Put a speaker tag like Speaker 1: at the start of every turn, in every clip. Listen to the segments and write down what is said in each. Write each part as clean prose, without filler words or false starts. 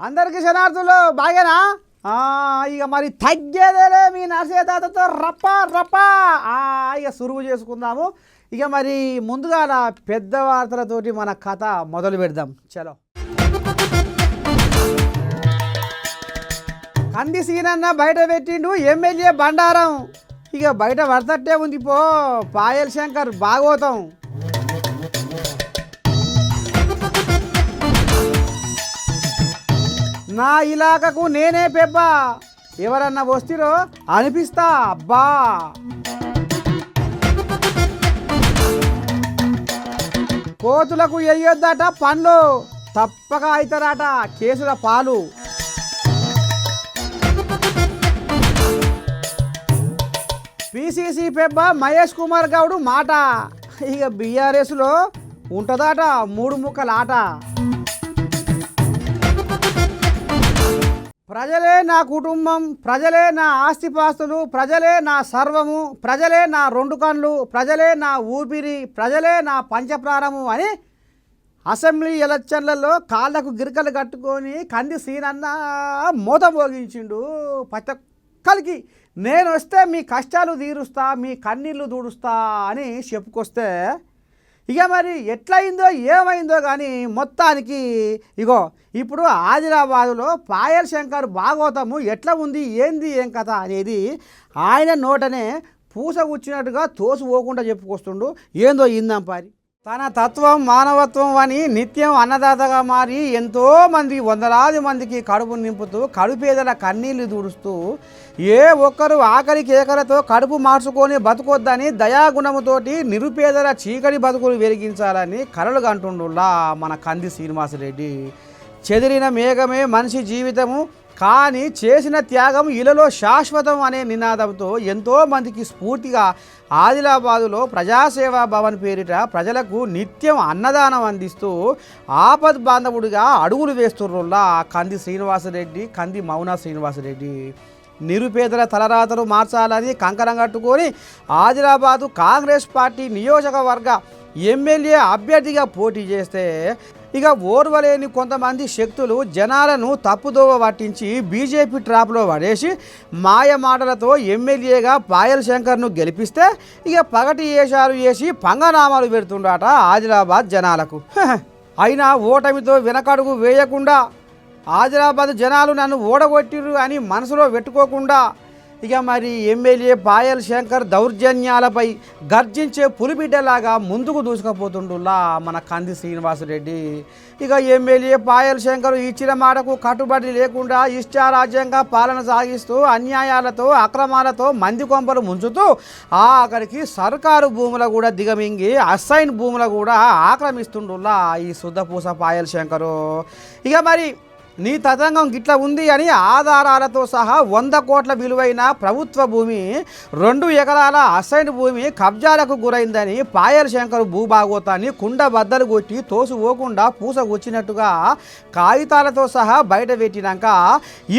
Speaker 1: అందరికీ శనార్థులు బాగేనా? ఇక మరి తగ్గేదేలే మీ నరసేతాతతో రప్ప రప్ప ఇక సురువు చేసుకుందాము. ఇక మరి ముందుగా పెద్ద వార్తలతోటి మన కథ మొదలు పెడదాం. చలో. కంది సీనన్న బయట పెట్టిండు ఎమ్మెల్యే బండారం. ఇక బయట పడతట్టే ఉంది పో పాయల్ శంకర్ భాగవతం. నా ఇలాకకు నేనే పెబ్బ, ఎవరన్నా వస్తురో అనిపిస్తా అబ్బా. కోతులకు ఎయ్యొద్దట పండ్లు, తప్పక అవుతారట కేసుల పాలు. పిసిసి పెబ్బ మహేష్ కుమార్ గౌడ్ మాట, ఇక బీఆర్ఎస్లో ఉంటుందట 3 ముక్కల ఆట. ప్రజలే నా కుటుంబం, ప్రజలే నా ఆస్తిపాస్తులు, ప్రజలే నా సర్వము, ప్రజలే నా 2 కళ్ళు, ప్రజలే నా ఊపిరి, ప్రజలే నా పంచప్రాణము అని అసెంబ్లీ ఎలక్షన్లలో కాళ్ళకు గిరికలు కట్టుకొని కంది సీనన్న మోత మోగించిండు. ప్రతి ఒక్కరికి నేను వస్తే మీ కష్టాలు తీరుస్తా, మీ కన్నీళ్ళు దూడుస్తా అని చెప్పుకొస్తే ఇక మరి ఎట్లయిందో ఏమైందో కానీ మొత్తానికి ఇగో ఇప్పుడు ఆదిలాబాదులో పాయల్ శంకర్ భాగవతము ఎట్లా ఉంది, ఏంది ఏం కథ అనేది ఆయన నోటనే పూస కూర్చున్నట్టుగా తోసిపోకుండా చెప్పుకొస్తుండు. ఏందో ఇందంపారి తన తత్వం మానవత్వం అని నిత్యం అన్నదాతగా మారి ఎంతోమంది వందలాది మందికి కడుపు నింపుతూ కడుపేదల కన్నీళ్లు దూడుస్తూ ఏ ఒక్కరు ఆకలి కేకలతో కడుపు మార్చుకొని బతుకొద్దని దయాగుణముతోటి నిరుపేదల చీకటి బతుకులు వెలిగించాలని కలలు కంటుండులా మన కంది శ్రీనివాసరెడ్డి. చెదిరిన మేఘమే మనిషి జీవితము, కానీ చేసిన త్యాగం ఇలలో శాశ్వతం అనే నినాదంతో ఎంతోమందికి స్ఫూర్తిగా ఆదిలాబాదులో ప్రజాసేవా భవన్ పేరిట ప్రజలకు నిత్యం అన్నదానం అందిస్తూ ఆపద్ బాంధవుడిగా అడుగులు వేస్తుర్రుల్లా కంది శ్రీనివాసరెడ్డి, కంది మౌన శ్రీనివాసరెడ్డి. నిరుపేదల తలరాతను మార్చాలని కంకణం కట్టుకొని ఆదిలాబాదు కాంగ్రెస్ పార్టీ నియోజకవర్గ ఎమ్మెల్యే అభ్యర్థిగా పోటీ చేస్తే ఇక ఓర్వలేని కొంతమంది శక్తులు జనాలను తప్పుదోవ పట్టించి బీజేపీ ట్రాప్లో పడేసి మాయ మాటలతో ఎమ్మెల్యేగా పాయల్ శంకర్ను గెలిపిస్తే ఇక పగటి వేషాలు వేసి పంగనామాలు పెడుతుండట ఆదిలాబాద్ జనాలకు. అయినా ఓటమితో వెనకడుగు వేయకుండా ఆదిలాబాద్ జనాలు నన్ను ఓడగొట్టిరు అని మనసులో పెట్టుకోకుండా ఇక మరి ఎమ్మెల్యే పాయల్ శంకర్ దౌర్జన్యాలపై గర్జించే పులిబిడ్డలాగా ముందుకు దూసుకుపోతుండులా మన కంది శ్రీనివాసరెడ్డి. ఇక ఎమ్మెల్యే పాయల్ శంకర్ ఇచ్చిన మాటకు కట్టుబడి లేకుండా ఇష్టారాజ్యంగా పాలన సాగిస్తూ అన్యాయాలతో అక్రమాలతో మంది కొంపలు ముంచుతూ ఆఖరికి సర్కారు భూములు కూడా దిగమింగి అసైన్ భూములు కూడా ఆక్రమిస్తుండులా ఈ శుద్ధపూస పాయల్ శంకరు. ఇక మరి నీ తతంగం గిట్లా ఉంది అని ఆధారాలతో సహా 100 కోట్ల విలువైన ప్రభుత్వ భూమి 2 ఎకరాల అసైన్ భూమి కబ్జాలకు గురైందని పాయల్ శంకర్ భూభాగోతాన్ని కుండ బద్దలు కొట్టి తోసుకోకుండా పూస వచ్చినట్టుగా కాగితాలతో సహా బయట పెట్టినాక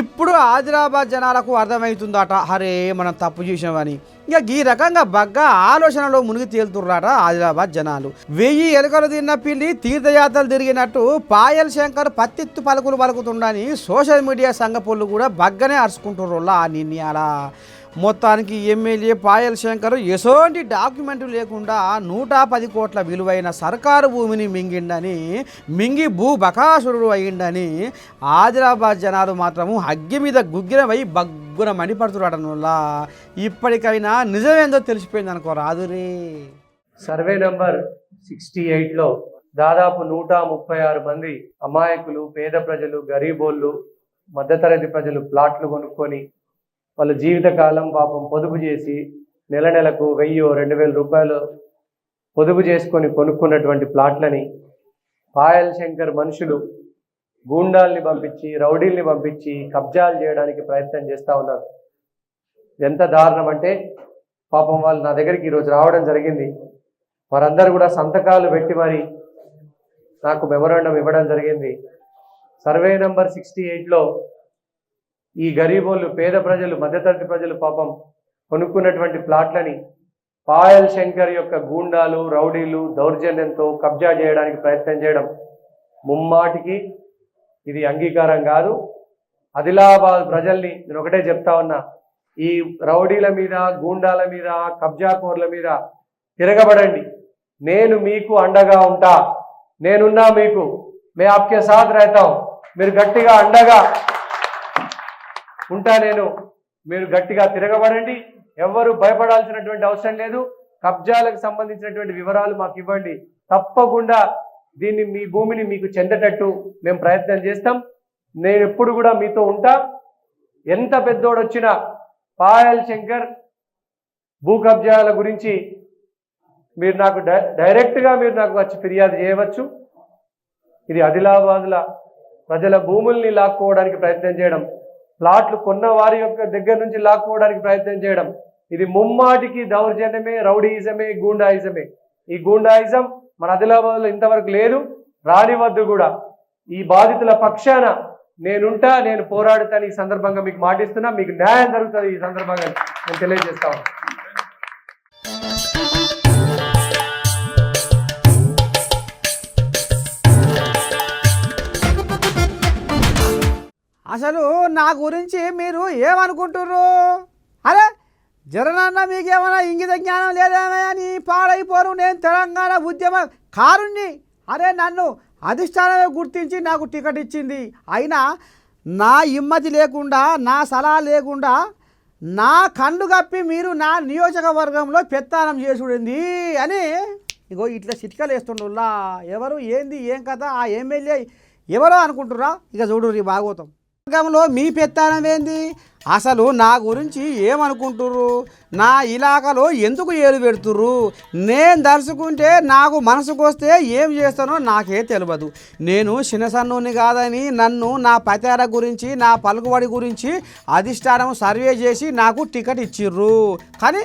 Speaker 1: ఇప్పుడు ఆదిలాబాద్ జనాలకు అర్థమవుతుందట, అరే మనం తప్పు చేసామని. ఇక ఈ రకంగా బగ్గా ఆలోచనలో మునిగి తేలుతుర్రాట ఆదిలాబాద్ జనాలు. 1000 ఎలుకలు తిన్న పిల్లి తీర్థయాత్రలు తిరిగినట్టు పాయల్ శంకర్ పత్తిత్తు పలుకులు పలుకుతుండని సోషల్ మీడియా సంఘపోళ్ళు కూడా బగ్గనే అరుచుకుంటుర్రోళ్ళ ఆ నిర్ణయాల. మొత్తానికి ఎమ్మెల్యే పాయల్ శంకర్ ఎసోంటి డాక్యుమెంట్లు లేకుండా 110 కోట్ల విలువైన సర్కారు భూమిని మింగి భూ బకాసురుడు అయ్యిండని ఆదిలాబాద్ జనాలు మాత్రము అగ్గి మీద గుగ్గిరమై బగ్గున మండిపడుతున్నాడనులా. ఇప్పటికైనా నిజమేందో తెలిసిపోయింది అనుకో రాదురే.
Speaker 2: సర్వే నంబర్ 68లో దాదాపు 136 మంది అమాయకులు, పేద ప్రజలు, గరీబోళ్ళు, మధ్యతరగతి ప్రజలు ప్లాట్లు కొనుక్కొని వాళ్ళ జీవితకాలం పాపం పొదుపు చేసి నెలకు 1000-2000 రూపాయలు పొదుపు చేసుకొని కొనుక్కున్నటువంటి ప్లాట్లని పాయల్ శంకర్ మనుషులు గూండాల్ని పంపించి, రౌడీల్ని పంపించి కబ్జాలు చేయడానికి ప్రయత్నం చేస్తూ ఉన్నారు. ఎంత దారుణం అంటే పాపం వాళ్ళు నా దగ్గరికి ఈరోజు రావడం జరిగింది. వారందరూ కూడా సంతకాలు పెట్టి మరి నాకు మెమోరాండం ఇవ్వడం జరిగింది. సర్వే నంబర్ 68లో ఈ గరీబోళ్ళు, పేద ప్రజలు, మధ్యతరగతి ప్రజలు పాపం కొనుక్కున్నటువంటి ప్లాట్లని పాయల్ శంకర్ యొక్క గూండాలు, రౌడీలు దౌర్జన్యంతో కబ్జా చేయడానికి ప్రయత్నం చేయడం ముమ్మాటికి ఇది అంగీకారం కాదు. ఆదిలాబాద్ ప్రజల్ని నేను ఒకటే చెప్తా ఉన్నా, ఈ రౌడీల మీద, గూండాల మీద, కబ్జాకోర్ల మీద తిరగబడండి. నేను మీకు అండగా ఉంటా, నేనున్నా మీకు, మే ఆప్కే సాథ్ रहता हूं. మీరు గట్టిగా అండగా ఉంటా నేను, మీరు గట్టిగా తిరగబడండి. ఎవరు భయపడాల్సినటువంటి అవసరం లేదు. కబ్జాలకు సంబంధించినటువంటి వివరాలు మాకు ఇవ్వండి, తప్పకుండా దీన్ని మీ భూమిని మీకు చెందేటట్టు మేము ప్రయత్నం చేస్తాం. నేను ఎప్పుడు కూడా మీతో ఉంటా. ఎంత పెద్దోడు వచ్చినా పాయల్ శంకర్ భూ కబ్జాల గురించి మీరు నాకు డైరెక్ట్గా మీరు నాకు వచ్చి ఫిర్యాదు చేయవచ్చు. ఇది ఆదిలాబాద్ల ప్రజల భూముల్ని లాక్కోవడానికి ప్రయత్నం చేయడం, ప్లాట్లు కొన్న వారి యొక్క దగ్గర నుంచి లాక్కోవడానికి ప్రయత్నం చేయడం, ఇది ముమ్మాటికి దౌర్జన్యమే, రౌడీయిజమే, గూండాయిజమే. ఈ గూండాయిజం మన ఆదిలాబాద్లో ఇంతవరకు లేదు, రానివద్దు కూడా. ఈ బాధితుల పక్షాన నేనుంటా, నేను పోరాడుతాను. ఈ సందర్భంగా మీకు మాటిస్తున్నా, మీకు న్యాయం జరుగుతుంది ఈ సందర్భంగా నేను తెలియజేస్తాను.
Speaker 1: అసలు నా గురించి మీరు ఏమనుకుంటుర్రు? అరే జరనన్న మీకేమైనా ఇంగిత జ్ఞానం లేదేమే అని పాడైపోరు. నేను తెలంగాణ ఉద్యమ కారుణ్ణి. అరే నన్ను అధిష్టానమే గుర్తించి నాకు టికెట్ ఇచ్చింది. అయినా నా హిమ్మతి లేకుండా, నా సలహా లేకుండా, నా కళ్ళు కప్పి మీరు నా నియోజకవర్గంలో పెత్తానం చేసుడింది అని ఇగో ఇట్లా చిట్కలు వేస్తుండుల్లా. ఎవరు ఏంది ఏం కథ ఆ ఎమ్మెల్యే ఎవరో అనుకుంటురా? ఇక చూడు భాగవతం వర్గంలో మీ పెత్తానం ఏంది? అసలు నా గురించి ఏమనుకుంటుర్రు? నా ఇలాకాలో ఎందుకు ఏలు పెడుతుర్రు? నేను దర్శకుంటే నాకు మనసుకు వస్తే ఏం చేస్తానో నాకే తెలియదు. నేను చిన్నసన్నుని కాదని నన్ను నా పతార గురించి, నా పలుకుబడి గురించి అధిష్టానం సర్వే చేసి నాకు టికెట్ ఇచ్చిర్రు. కానీ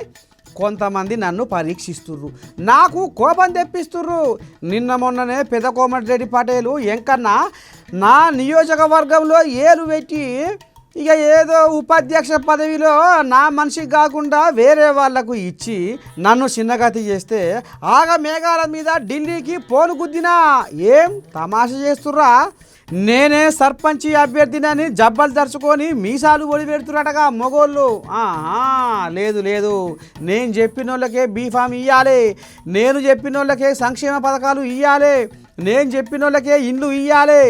Speaker 1: కొంతమంది నన్ను పరీక్షిస్తుర్రు, నాకు కోపం తెప్పిస్తుర్రు. నిన్న మొన్ననే పెద్ద కోమటిరెడ్డి పటేలు ఎంకన్నా నా నియోజకవర్గంలో ఏలు పెట్టి ఇక ఏదో ఉపాధ్యక్ష పదవిలో నా మనిషికి కాకుండా వేరే వాళ్లకు ఇచ్చి నన్ను చిన్నగతి చేస్తే ఆగ మేఘాల మీద ఢిల్లీకి పోను గుద్దినా. ఏం తమాషా చేస్తుర్రా? నేనే సర్పంచి అభ్యర్థినని జబ్బలు తరుచుకొని మీసాలు ఒడి పెడుతున్నట్టుగా మొగోళ్ళు. లేదు లేదు, నేను చెప్పిన వాళ్ళకే బీఫామ్ ఇవ్వాలి, నేను చెప్పిన వాళ్ళకే సంక్షేమ పథకాలు ఇవ్వాలి, నేను చెప్పిన వాళ్ళకే ఇండ్లు ఇవ్వాలి.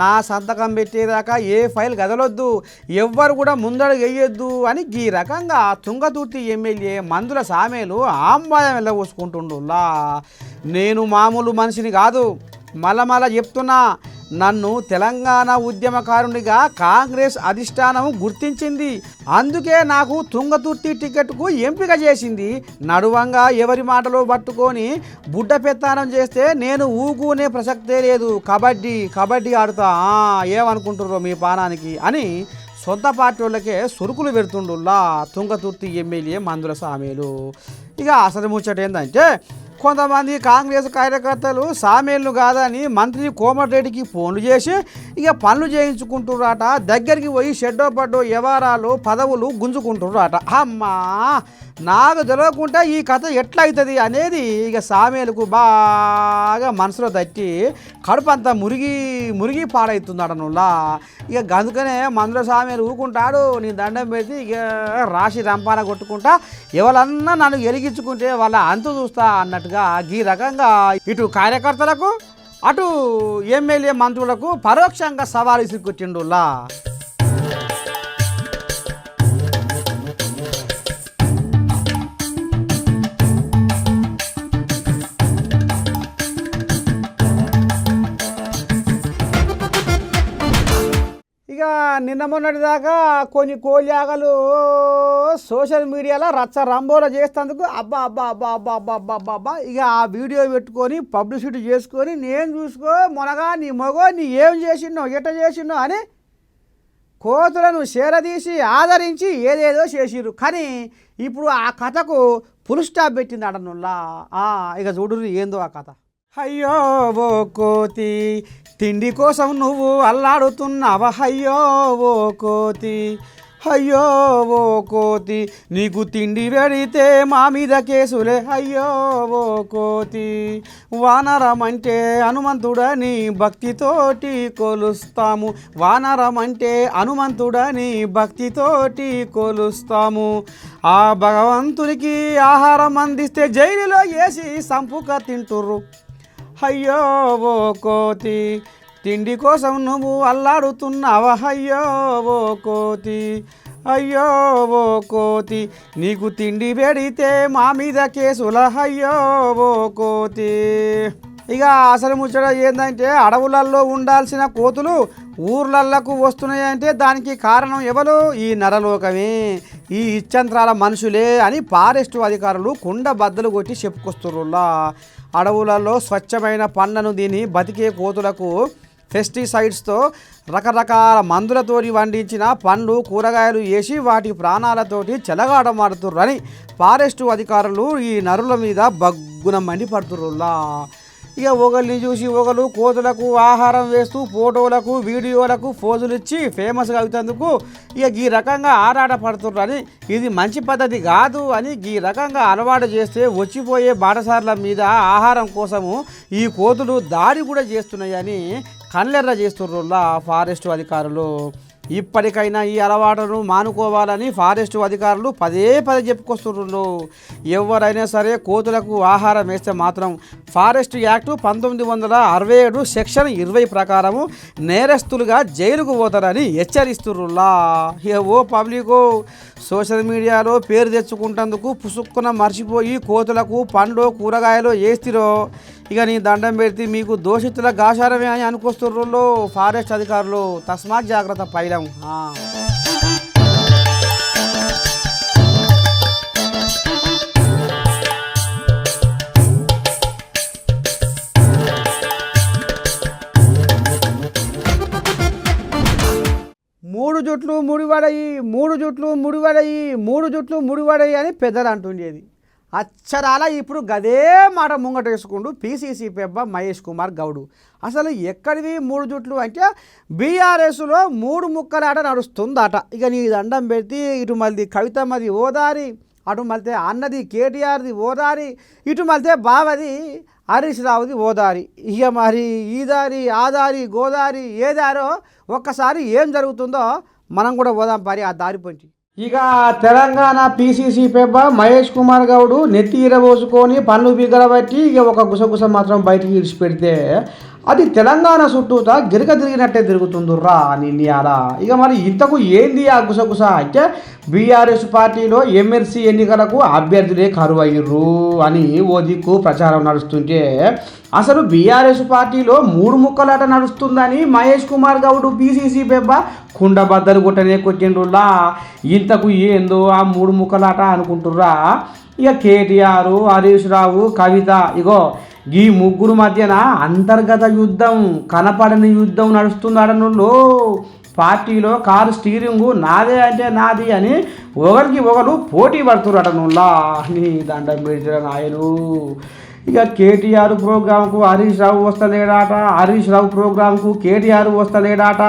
Speaker 1: నా సంతకం పెట్టేదాకా ఏ ఫైల్ కదలొద్దు, ఎవ్వరు కూడా ముందడుగు వేయొద్దు అని ఈ రకంగా తుంగతుర్తి ఎమ్మెల్యే మందుల సామేలు ఆంబాయం వెళ్ళబోసుకుంటుండులా. నేను మామూలు మనిషిని కాదు, మళ్ళా చెప్తున్నా. నన్ను తెలంగాణ ఉద్యమకారునిగా కాంగ్రెస్ అధిష్టానం గుర్తించింది. అందుకే నాకు తుంగతుర్తి టికెట్కు ఎంపిక చేసింది. నడువంగా ఎవరి మాటలో పట్టుకొని బుడ్డ పెత్తానం చేస్తే నేను ఊగునే ప్రసక్తే లేదు. కబడ్డీ ఆడుతా ఏమనుకుంటుర్రో మీ పానానికి అని సొంత పార్టీ వాళ్ళకే సురుకులు పెడుతుండులా తుంగతుర్తి ఎమ్మెల్యే మందుల సామేలు. ఇక అసలు ముచ్చట ఏంటంటే, కొంతమంది కాంగ్రెస్ కార్యకర్తలు సామేళ్ళు కాదని మంత్రి కోమటిరెడ్డికి ఫోన్లు చేసి ఇక పనులు చేయించుకుంటుర్రాట. దగ్గరికి పోయి షెడ్డో పడ్డో వ్యవహారాలు పదవులు గుంజుకుంటుర్రాట. అమ్మా, నాకు తెలియకుండా ఈ కథ ఎట్లా అవుతుంది అనేది ఇక సామేలకు బాగా మనసులో తట్టి కడుపంతా మురిగి పాడవుతున్నాడనులా. ఇక గందుకనే మందుల సామేలు ఊకుంటాడు. నీ దండం పెట్టి ఇక రాశి రంపాన కొట్టుకుంటా ఎవరన్నా నన్ను ఎలిగించుకుంటే వాళ్ళ అంతు చూస్తా అన్నట్టుగా ఈ రకంగా ఇటు కార్యకర్తలకు అటు ఎమ్మెల్యే మంత్రులకు పరోక్షంగా సవాలు ఇసుకొచ్చిండులా. ఇక నిన్న మొన్నటి దాకా కొన్ని కోల్యాగలు సోషల్ మీడియాలో రచ్చ రంబోలో చేసేందుకు అబ్బా ఇక ఆ వీడియో పెట్టుకొని పబ్లిసిటీ చేసుకొని నేను చూసుకో మొనగా నీ మగో నీ ఏం చేసినో ఎట చేసినో అని కోతులను చేరదీసి ఆదరించి ఏదేదో చేసిర్రు. కానీ ఇప్పుడు ఆ కథకు ఫుల్ స్టాప్ పెట్టింది అడనుల్లా. ఇక చూడు ఏందో ఆ కథ. అయ్యో ఓ కోతి, తిండి కోసం నువ్వు అల్లాడుతున్నావా? అయ్యో ఓ కోతి, అయ్యో ఓ కోతి నీకు తిండి పెడితే మా మీద కేసులే అయ్యో ఓ కోతి వానరమంటే హనుమంతుడని భక్తితోటి కొలుస్తాము వానరమంటే హనుమంతుడని భక్తితోటి కొలుస్తాము ఆ భగవంతునికి ఆహారం అందిస్తే జైలులో వేసి సంపుక తింటుర్రు అయ్యో ఓ కోతి తిండి కోసం నువ్వు అల్లాడుతున్నావా అయ్యో ఓ కోతి అయ్యో ఓ కోతి నీకు తిండి పెడితే మా మీద కేసుల అయ్యో ఓ కోతి ఇక అసలు ముచ్చట ఏంటంటే అడవులల్లో ఉండాల్సిన కోతులు ఊర్లలకు వస్తున్నాయంటే దానికి కారణం ఎవరు ఈ నరలోకమే ఈ ఇచ్చంత్రాల మనుషులే అని ఫారెస్టు అధికారులు కుండ బద్దలు కొట్టి చెప్పుకొస్తుర్రులా అడవులలో స్వచ్ఛమైన పండ్లను తిని బతికే కోతులకు పెస్టిసైడ్స్తో రకరకాల మందులతోటి వండించిన పండ్లు కూరగాయలు వేసి వాటి ప్రాణాలతోటి చెలగాటమాడుతుర్రని ఫారెస్టు అధికారులు ఈ నరుల మీద బగ్గున మండిపడుతుర్రులా ఇక ఒకరిని చూసి ఒకరు కోతులకు ఆహారం వేస్తూ ఫోటోలకు వీడియోలకు పోజులు ఇచ్చి ఫేమస్గా అవుతందుకు ఇక ఈ రకంగా ఆరాటపడుతుర్రని ఇది మంచి పద్ధతి కాదు అని ఈ రకంగా అలవాటు చేస్తే వచ్చిపోయే బాటసార్ల మీద ఆహారం కోసము ఈ కోతులు దాడి కూడా చేస్తున్నాయని కళ్ళెర్ర చేస్తుర్రులా ఫారెస్టు అధికారులు ఇప్పటికైనా ఈ అలవాటును మానుకోవాలని ఫారెస్టు అధికారులు పదే చెప్పుకొస్తున్నారు ఎవరైనా సరే కోతులకు ఆహారం వేస్తే మాత్రం ఫారెస్ట్ యాక్టు 1967 సెక్షన్ 20 ప్రకారము నేరస్తులుగా జైలుకు పోతారని హెచ్చరిస్తుర్రులా ఓ పబ్లికు సోషల్ మీడియాలో పేరు తెచ్చుకుంటందుకు పుసుక్కున మర్చిపోయి కోతులకు పండ్లు కూరగాయలు వేస్తిరో ఇక నీ దండం పెడితే మీకు దోషితుల గాశారమే అని అనుకొస్తుర్రులో ఫారెస్ట్ అధికారులు తస్మాత్ జాగ్రత్త పైలం మూడు జుట్లు ముడివడయి అని పెద్దలు అంటుండేది అచ్చరాల ఇప్పుడు గదే మాట ముంగట వేసుకుంటూ పీసీసీ పెబ్బ మహేష్ కుమార్ గౌడ్ అసలు ఎక్కడివి 3 జుట్లు అంటే బీఆర్ఎస్లో 3 ముక్కలాట నడుస్తుందట ఇక నీ దండం పెడితే ఇటు మళ్ళీ కవితమ్మది ఓదారి అటు మళ్ళీ అన్నది కేటీఆర్ది ఓదారి ఇటు మళ్ళీ బావది హరీష్ రావుది ఓదారి ఇక మరి ఈ దారి ఆ దారి గోదారి ఏ దారో ఒక్కసారి ఏం జరుగుతుందో మనం కూడా పోదాం పరి ఆ దారి పొంచి ఇక తెలంగాణ పీసీసీ పెబ్బ మహేష్ కుమార్ గౌడ్ నెత్తి ఇరబోసుకొని పన్ను బిగ్గరబట్టి ఇక ఒక గుసగుస మాత్రం బయటికి ఇడిచిపెడితే అది తెలంగాణ చుట్టూతా గిరక తిరిగినట్టే తిరుగుతుందిర్రా నిన్నయాల ఇక మరి ఇంతకు ఏంది ఆ గుసగుస అంటే బీఆర్ఎస్ పార్టీలో ఎమ్మెల్సీ ఎన్నికలకు అభ్యర్థులే కరువు అయ్యిర్రు అని ఓ దిక్కు ప్రచారం నడుస్తుంటే అసలు బీఆర్ఎస్ పార్టీలో 3 ముక్కలాట నడుస్తుందని మహేష్ కుమార్ గౌడ్ పీసీసీ పెబ్బ కుండ బద్దలు కొట్టనే కొట్టిండ్రులా ఇంతకు ఏందో ఆ 3 ముక్కలాట అనుకుంటుర్రా ఇక కేటీఆర్ హరీష్ రావు కవిత ఇగో ఈ ముగ్గురు మధ్యన అంతర్గత యుద్ధం కనపడని యుద్ధం నడుస్తున్నాడనులో పార్టీలో కారు స్టీరింగు నాదే అంటే నాది అని ఒకరికి ఒకరు పోటీ పడుతున్నాడనులా నీ దండం పెడితే నాయను ఇక కేటీఆర్ ప్రోగ్రాంకు హరీష్ రావు వస్తలేడాట హరీష్ రావు ప్రోగ్రాంకు కేటీఆర్ వస్తలేడాట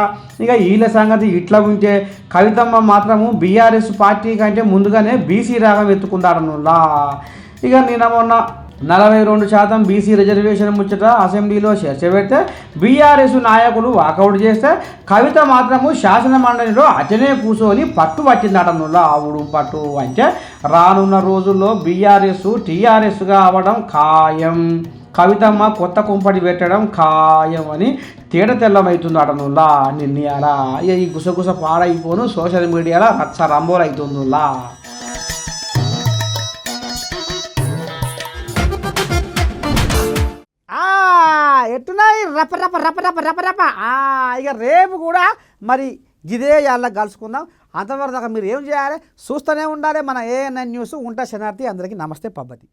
Speaker 1: ఇక వీళ్ళ సంగతి ఇట్లా ఉంటే కవితమ్మ మాత్రము బీఆర్ఎస్ పార్టీ కంటే ముందుగానే బీసీ రాగం ఎత్తుకుంటాడనులా ఇక నిన్న మొన్న 42% బీసీ రిజర్వేషన్ ముచ్చట అసెంబ్లీలో చర్చ పెడితే బీఆర్ఎస్ నాయకులు వాకౌట్ చేస్తే కవిత మాత్రము శాసన మండలిలో అటనే కూర్చొని పట్టు పట్టిందటనులా ఆవుడు పట్టు అంటే రానున్న రోజుల్లో బీఆర్ఎస్ టీఆర్ఎస్గా అవ్వడం ఖాయం కవితమ్మ కొత్త కుంపటి పెట్టడం ఖాయం అని తేట తెల్లమవుతుందటనులా నిన్నయాల ఈ గుసగుస పాడైపోను సోషల్ మీడియాలో రచ్చ రంబోలు అవుతుందిలా ఎట్టున్నాయి రప రప రప రప రప రప ఇక రేపు కూడా మరి ఇదే యాళ్ళ కలుసుకుందాం అంతవరకు దాకా మీరు ఏం చేయాలి చూస్తూనే ఉండాలి మన ఏఎన్ఎన్ న్యూస్ ఉంటా శనార్థి అందరికీ నమస్తే పబ్బతి